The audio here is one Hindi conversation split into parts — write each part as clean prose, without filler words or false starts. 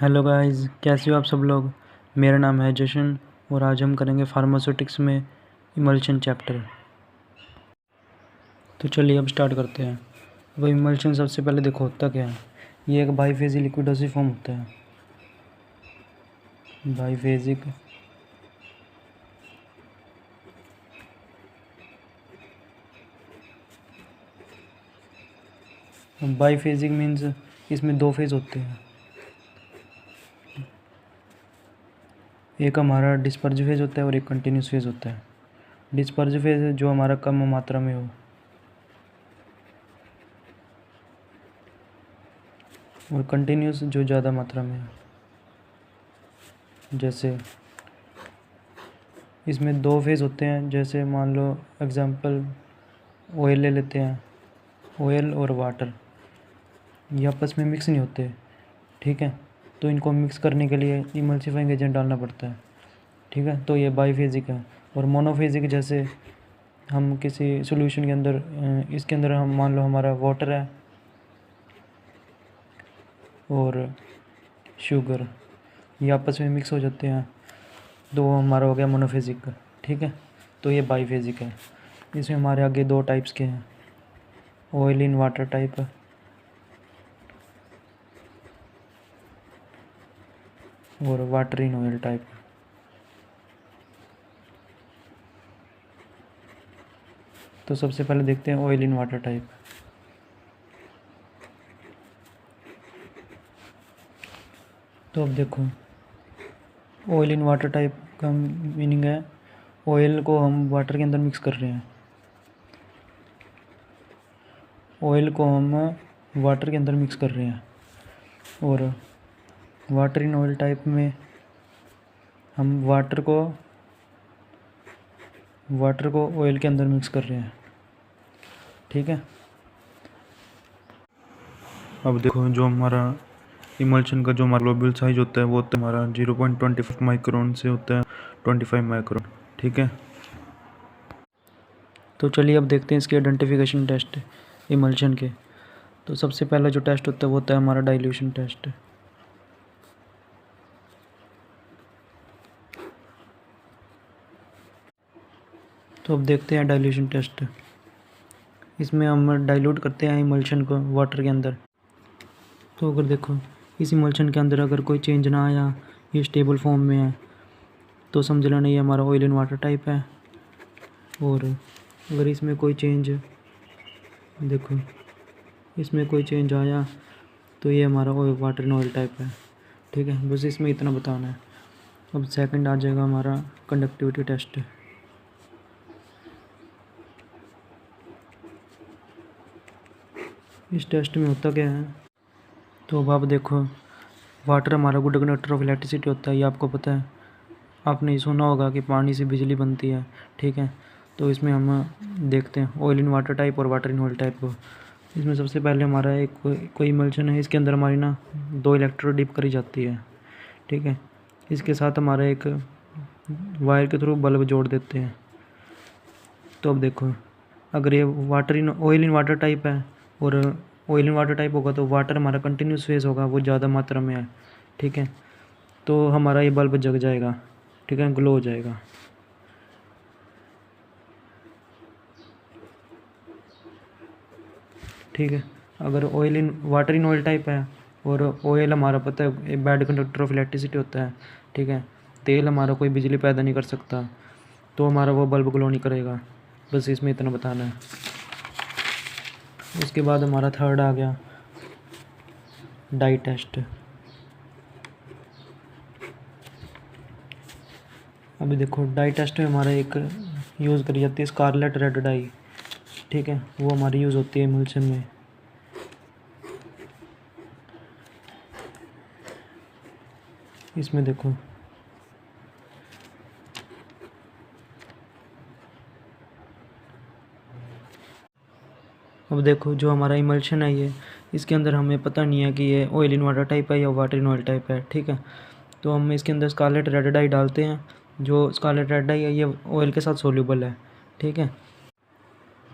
हेलो गाइस, कैसे हो आप सब लोग। मेरा नाम है जशन और आज हम करेंगे फार्मास्यूटिक्स में इमल्शन चैप्टर। तो चलिए अब स्टार्ट करते हैं। अब इमल्शन सबसे पहले देखो होता क्या है। ये एक बाईफेजी लिक्विडोसी फॉर्म होता है। बाईफेजिक बाईफेजिक मीन्स इसमें दो फेज होते हैं। एक हमारा डिस्पर्ज फेज होता है और एक कंटिन्यूस फेज होता है। डिस्पर्ज फेज जो हमारा कम मात्रा में हो और कंटिन्यूस जो ज़्यादा मात्रा में है। जैसे इसमें दो फेज होते हैं। जैसे मान लो एग्जांपल ऑयल ले लेते हैं। ऑयल और वाटर ये आपस में मिक्स नहीं होते, ठीक है। तो इनको मिक्स करने के लिए इमल्सिफाइंग एजेंट डालना पड़ता है, ठीक है। तो ये बाईफेजिक है। और मोनोफेजिक जैसे हम किसी सॉल्यूशन के अंदर इसके अंदर हम मान लो हमारा वाटर है और शुगर ये आपस में मिक्स हो जाते हैं, तो वो हमारा हो गया मोनोफेजिक, ठीक है। तो ये बाईफेजिक है। इसमें हमारे आगे दो टाइप्स के हैं, ऑयल इन वाटर टाइप और वाटर इन ऑयल टाइप। तो सबसे पहले देखते हैं ऑयल इन वाटर टाइप। तो अब देखो ऑयल इन वाटर टाइप का मीनिंग है ऑयल को हम वाटर के अंदर मिक्स कर रहे हैं। ऑयल को हम वाटर के अंदर मिक्स कर रहे हैं और वाटर इन ऑयल टाइप में हम वाटर को ऑयल के अंदर मिक्स कर रहे हैं, ठीक है। अब देखो जो हमारा इमल्शन का जो हमारा ग्लोब्यूल साइज होता है वो होता है हमारा 0.25 माइक्रोन से होता है 25 माइक्रोन, ठीक है। तो चलिए अब देखते हैं इसके आइडेंटिफिकेशन टेस्ट इमल्शन के। तो सबसे पहला जो टेस्ट होता है वो होता है हमारा डाइल्यूशन टेस्ट। तो अब देखते हैं डाइल्यूशन टेस्ट। इसमें हम डाइल्यूट करते हैं इमल्शन को वाटर के अंदर। तो अगर देखो इस इमल्शन के अंदर अगर कोई चेंज ना आया, ये स्टेबल फॉर्म में है, तो समझ लेना ये हमारा ऑयल इन वाटर टाइप है। और अगर इसमें कोई चेंज, देखो इसमें कोई चेंज आया तो ये हमारा वाटर इन ऑयल टाइप है, ठीक है। बस इसमें इतना बताना है। अब सेकंड आ जाएगा हमारा कंडक्टिविटी टेस्ट। इस टेस्ट में होता क्या है, तो अब आप देखो वाटर हमारा गुड कंडक्टर ऑफ इलेक्ट्रिसिटी होता है, ये आपको पता है। आपने ये सुना होगा कि पानी से बिजली बनती है, ठीक है। तो इसमें हम देखते हैं ऑयल इन वाटर टाइप और वाटर इन ऑयल टाइप को। इसमें सबसे पहले हमारा एक कोई इमल्शन है, इसके अंदर हमारी ना दो इलेक्ट्रोड डिप करी जाती है, ठीक है। इसके साथ हमारा एक वायर के थ्रू बल्ब जोड़ देते हैं। तो अब देखो अगर ये ऑयल इन वाटर टाइप है और ऑयल इन वाटर टाइप होगा तो वाटर हमारा कंटिन्यूस फेज होगा, वो ज़्यादा मात्रा में है, ठीक है। तो हमारा ये बल्ब जग जाएगा, ठीक है, ग्लो हो जाएगा। ठीक है। अगर वाटर इन ऑयल टाइप है और ऑयल हमारा पता है बैड कंडक्टर ऑफ इलेक्ट्रिसिटी होता है, ठीक है। तेल हमारा कोई बिजली पैदा नहीं कर सकता, तो हमारा वो बल्ब ग्लो नहीं करेगा। बस इसमें इतना बताना है। उसके बाद हमारा थर्ड आ गया डाई टेस्ट। अभी देखो डाई टेस्ट में हमारा एक यूज़ करी जाती है स्कारलेट रेड डाई, ठीक है। वो हमारी यूज़ होती है इमल्शन में। इसमें देखो अब देखो जो हमारा इमल्शन है ये, इसके अंदर हमें पता नहीं है कि ये ऑयल इन वाटर टाइप है या वाटर इन ऑयल टाइप है, ठीक है। तो हम इसके अंदर स्कारलेट रेड डाई डालते हैं। जो स्कारलेट रेड डाई है ये ऑयल के साथ सोल्यूबल है, ठीक है।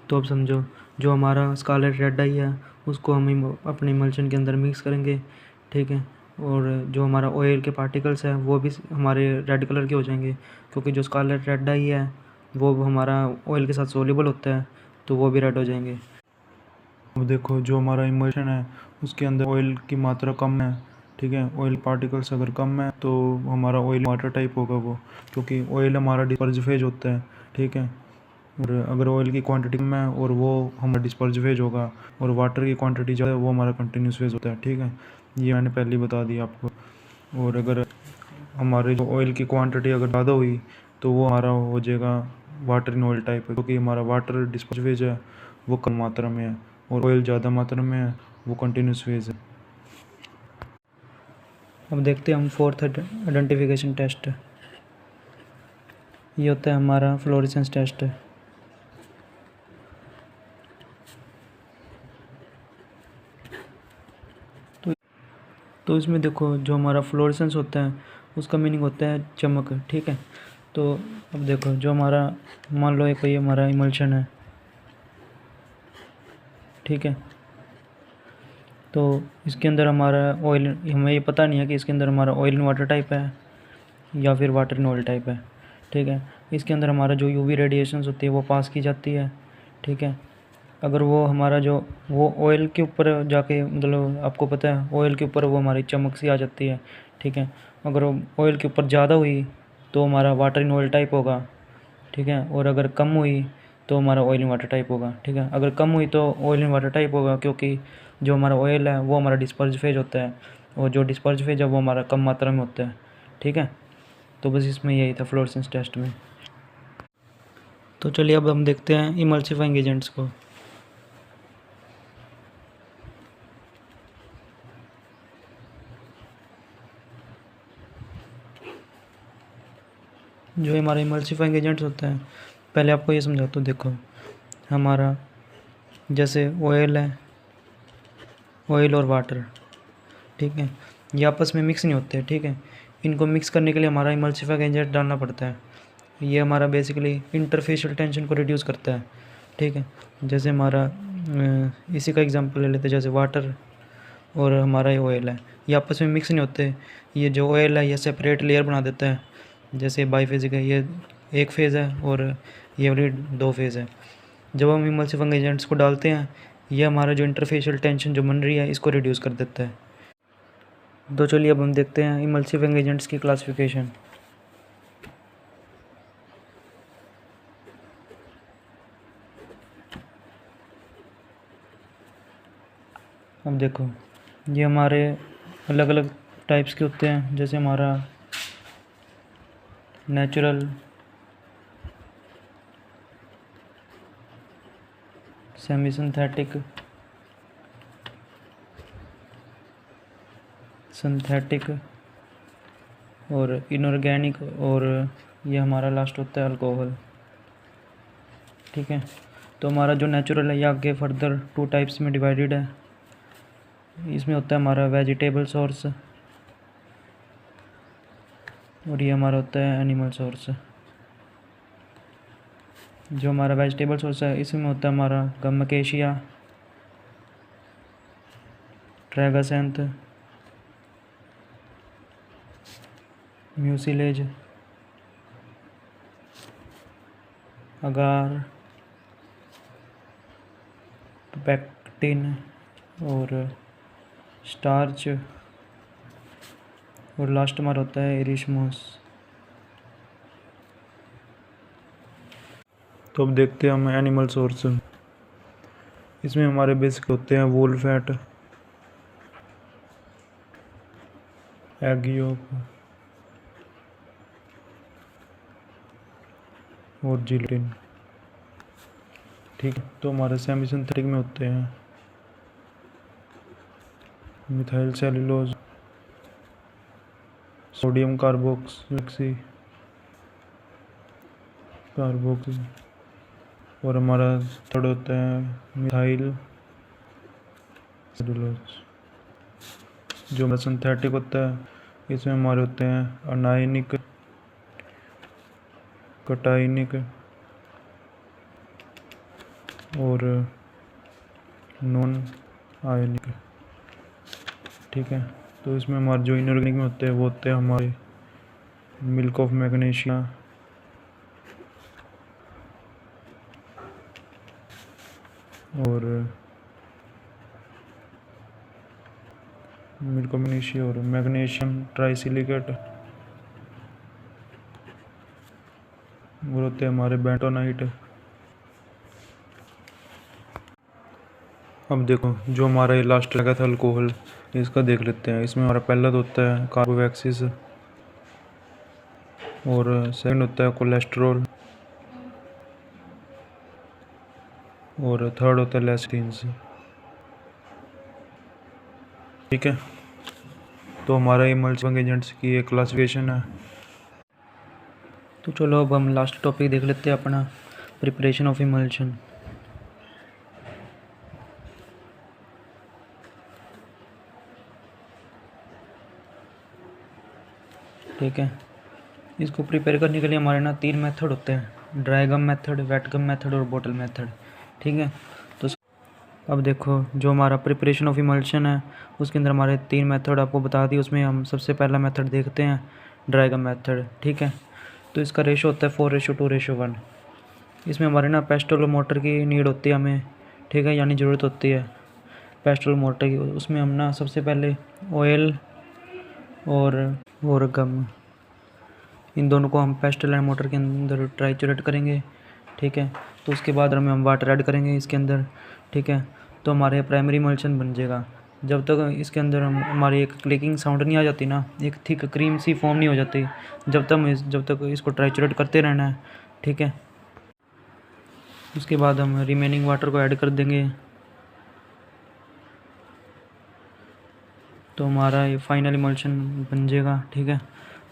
तो अब समझो जो हमारा स्कारलेट रेड डाई है उसको हम अपने इमल्शन के अंदर मिक्स करेंगे, ठीक है। और जो हमारा ऑयल के पार्टिकल्स हैं वो भी हमारे रेड कलर के हो जाएंगे, क्योंकि जो स्कारलेट रेड डाई है वो हमारा ऑयल के साथ सोल्यूबल होता है, तो वो भी रेड हो जाएंगे। अब देखो जो हमारा इमल्शन है उसके अंदर ऑयल की मात्रा कम है, ठीक है। ऑयल पार्टिकल्स अगर कम है तो हमारा ऑयल वाटर टाइप होगा वो, क्योंकि ऑयल हमारा डिस्पर्ज फेज होता है, ठीक है। और अगर ऑयल की क्वांटिटी कम है और वो हमारा डिस्पर्ज फेज होगा, और वाटर की क्वांटिटी ज़्यादा है वो हमारा कंटिन्यूस फेज होता है, ठीक है। ये मैंने पहले ही बता दिया आपको। और अगर हमारे जो ऑयल की क्वांटिटी अगर ज़्यादा हुई तो वो हमारा हो जाएगा वाटर इन ऑयल टाइप, क्योंकि हमारा वाटर डिस्पर्ज फेज है वो कम मात्रा में है, और ऑयल ज़्यादा मात्रा में है वो कंटिन्यूस फेज है। अब देखते हैं हम फोर्थ आइडेंटिफिकेशन टेस्ट। ये होता है हमारा फ्लोरेसेंस टेस्ट। तो इसमें देखो जो हमारा फ्लोरेसेंस होता है उसका मीनिंग होता है चमक, ठीक है। तो अब देखो जो हमारा, मान लो एक ये हमारा इमल्शन है, ठीक है। तो इसके अंदर हमारा ऑयल, हमें ये पता नहीं है कि इसके अंदर हमारा ऑयल इन वाटर टाइप है या फिर वाटर इन ऑयल टाइप है, ठीक है। इसके अंदर हमारा जो यूवी रेडिएशंस होती है वो पास की जाती है, ठीक है। अगर वो हमारा जो वो ऑयल के ऊपर जाके, मतलब आपको पता है ऑयल के ऊपर वो हमारी चमक सी आ जाती है, ठीक है। अगर ऑयल के ऊपर ज़्यादा हुई तो हमारा वाटर इन ऑयल टाइप होगा, ठीक है। और अगर कम हुई तो हमारा ऑयल इन वाटर टाइप होगा, ठीक है। अगर कम हुई तो ऑयल इन वाटर टाइप होगा, क्योंकि जो हमारा ऑयल है वो हमारा डिस्पर्ज फेज होता है, और जो डिस्पर्ज फेज है वो हमारा कम मात्रा में होता है, ठीक है। तो बस इसमें यही था फ्लोरेसेंस टेस्ट में। तो चलिए अब हम देखते हैं इमल्सिफाइंग एजेंट्स को। जो हमारा इमल्सिफाइंग एजेंट्स होता है, पहले आपको ये समझाता हूँ। देखो हमारा जैसे ऑयल है, ऑयल और वाटर, ठीक है, ये आपस में मिक्स नहीं होते, ठीक है। इनको मिक्स करने के लिए हमारा इमल्सिफाइंग एजेंट डालना पड़ता है। ये हमारा बेसिकली इंटरफेशियल टेंशन को रिड्यूस करता है, ठीक है। जैसे हमारा इसी का एग्जांपल ले लेते हैं, जैसे वाटर और हमारा ये ऑयल है, ये आपस में मिक्स नहीं होते। ये जो ऑयल है ये सेपरेट लेयर बना देता है, जैसे बाईफेजिक है, ये एक फेज़ है और ये वाली दो फेज़ है। जब हम इमल्सिफाइंग एजेंट्स को डालते हैं, ये हमारा जो इंटरफेशियल टेंशन जो बन रही है इसको रिड्यूस कर देता है। तो चलिए अब हम देखते हैं इमल्सिफाइंग एजेंट्स की क्लासिफिकेशन। अब देखो ये हमारे अलग अलग टाइप्स के होते हैं, जैसे हमारा नेचुरल, सेमी सिंथेटिक, सिंथेटिक और इनऑर्गेनिक, और ये हमारा लास्ट होता है अल्कोहल, ठीक है। तो हमारा जो नेचुरल है ये आगे फर्दर 2 टाइप्स में डिवाइडेड है। इसमें होता है हमारा वेजिटेबल सोर्स, और ये हमारा होता है एनिमल सोर्स। जो हमारा वेजिटेबल सोर्स है इसमें होता है हमारा गमकेशिया, ट्रैगासेंथ, म्यूसिलेज, अगार, पैक्टिन और स्टार्च, और लास्ट हमारा होता है एरिस्मोस। तो अब देखते हैं हम एनिमल सोर्स। इसमें हमारे बेसिक होते हैं वूल फैट, एग योक और जिलेटिन, ठीक है। तो हमारे सेमी सिंथेटिक में होते हैं मिथाइल सेलुलोज, सोडियम कार्बोक्सी, और हमारा थर्ड होता है मिथाइल सेलुलोज। जो हमारा सिंथेटिक होता है इसमें हमारे होते हैं अनायनिक, कटायनिक और नॉन आयनिक, ठीक है। तो इसमें हमारे जो इनऑर्गेनिक में होते हैं वो होते हैं हमारे मिल्क ऑफ मैग्नीशिया और मिल्क ऑफ मैग्नीशिया और मैग्नीशियम ट्राइसिलिकेट और होते हैं हमारे बेंटोनाइट। अब देखो जो हमारा ये लास्ट लगा था अल्कोहल, इसका देख लेते हैं। इसमें हमारा पहला तो होता है कार्बोवैक्सिस और सेकंड होता है कोलेस्ट्रॉल और थर्ड होता है लेस्टीन्स। ठीक है, तो हमारा इमल्सिंग एजेंट्स की एक क्लासिफिकेशन है। तो चलो अब हम लास्ट टॉपिक देख लेते हैं अपना, प्रिपरेशन ऑफ इमल्शन। ठीक है, इसको प्रिपेयर करने के लिए हमारे ना 3 मेथड होते हैं, dry gum method, wet gum method और बोतल मेथड। ठीक है, तो अब देखो जो हमारा प्रिपरेशन ऑफ इमल्शन है उसके अंदर हमारे 3 मेथड आपको बता दी। उसमें हम सबसे पहला मेथड देखते हैं ड्राई गम मेथड। ठीक है, तो इसका रेशो होता है 4:2:1। इसमें हमारे ना पेस्टल मोटर की नीड होती है हमें। ठीक है, यानी ज़रूरत होती है पेस्टल मोटर की। उसमें हम ना सबसे पहले ऑयल और गम, इन दोनों को हम पेस्टल एंड मोटर के अंदर ट्राइचुरेट करेंगे। ठीक है, तो उसके बाद हम वाटर ऐड करेंगे इसके अंदर। ठीक है, तो हमारे प्राइमरी इमल्शन बन जाएगा। जब तक इसके अंदर हमारी एक क्लिकिंग साउंड नहीं आ जाती ना, एक थिक क्रीम सी फॉर्म नहीं हो जाती, जब तक इसको ट्राइचुरेट करते रहना है। ठीक है, उसके बाद हम रिमेनिंग वाटर को ऐड कर देंगे। तो हमारा ये फाइनल इमल्शन बन जाएगा। ठीक है,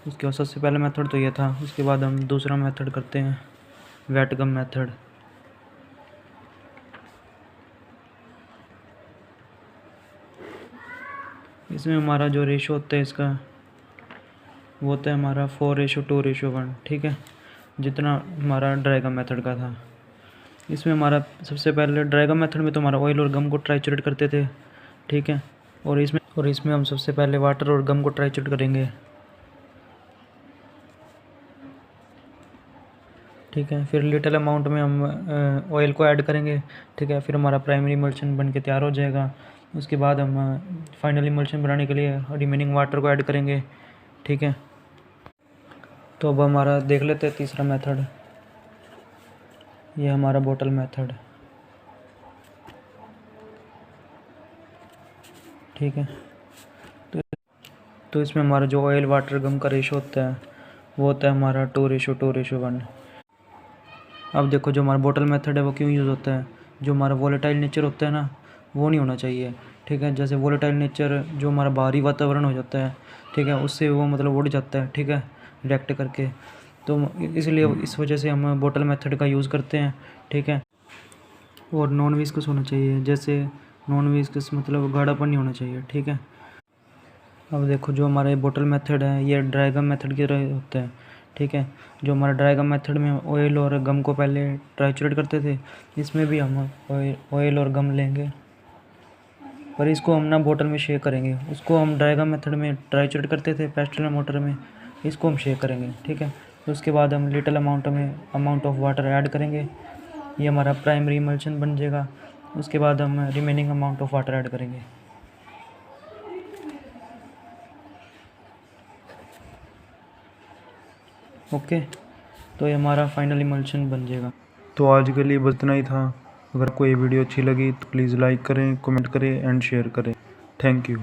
उसके बाद सबसे पहला मेथड तो ये था। उसके बाद हम दूसरा मेथड करते हैं वेट गम मेथड। इसमें हमारा जो रेशो होता है इसका वो होता है हमारा 4:2:1। ठीक है, जितना हमारा ड्राई गम मेथड का था। इसमें हमारा सबसे पहले ड्राई गम मेथड में तो हमारा ऑयल और गम को ट्राइचुरेट करते थे। ठीक है, और इसमें हम सबसे पहले वाटर और गम को ट्राइचुरेट करेंगे। ठीक है, फिर लिटिल अमाउंट में हम ऑयल को ऐड करेंगे। ठीक है, फिर हमारा प्राइमरी इमल्शन बन के तैयार हो जाएगा। उसके बाद हम फाइनल इमल्शन बनाने के लिए रिमेनिंग वाटर को ऐड करेंगे। ठीक है, तो अब हमारा देख लेते हैं तीसरा मेथड, ये हमारा बोतल मेथड। ठीक है, तो इसमें हमारा जो ऑयल वाटर गम का रेशो होता है वो होता है हमारा 2:2:1। अब देखो जो हमारा बोतल मेथड है वो क्यों यूज़ होता है, जो हमारा वोलेटाइल नेचर होता है ना वो नहीं होना चाहिए। ठीक है, जैसे वोलेटाइल नेचर जो हमारा बाहरी वातावरण हो जाता है, ठीक है, उससे वो मतलब उड़ जाता है। ठीक है, रिएक्ट करके, तो इसलिए इस वजह से हम बोतल मेथड का यूज़ करते हैं। ठीक है, और नॉन विस्कस होना चाहिए, जैसे नॉन विस्कस मतलब गाढ़ापन नहीं होना चाहिए। ठीक है, अब देखो जो हमारा बोतल मेथड है ये ड्राई गम मेथड की तरह होता है। ठीक है, जो हमारा ड्राई गम मेथड में ऑयल और गम को पहले ट्राइचुरेट करते थे, इसमें भी हम ऑयल और गम लेंगे, पर इसको हम ना बोतल में शेक करेंगे। उसको हम ड्राई गम मेथड में ट्राइचुरेट करते थे पेस्टल मोटर में, इसको हम शेक करेंगे। ठीक है, तो उसके बाद हम little amount of water add करेंगे, ये हमारा प्राइमरी इमल्शन बन जाएगा। उसके बाद हम remaining amount of water add करेंगे। ओके, तो ये हमारा फाइनल इमल्शन बन जाएगा। तो आज के लिए बस इतना ही था। अगर कोई वीडियो अच्छी लगी तो प्लीज़ लाइक करें, कमेंट करें एंड शेयर करें। Thank you.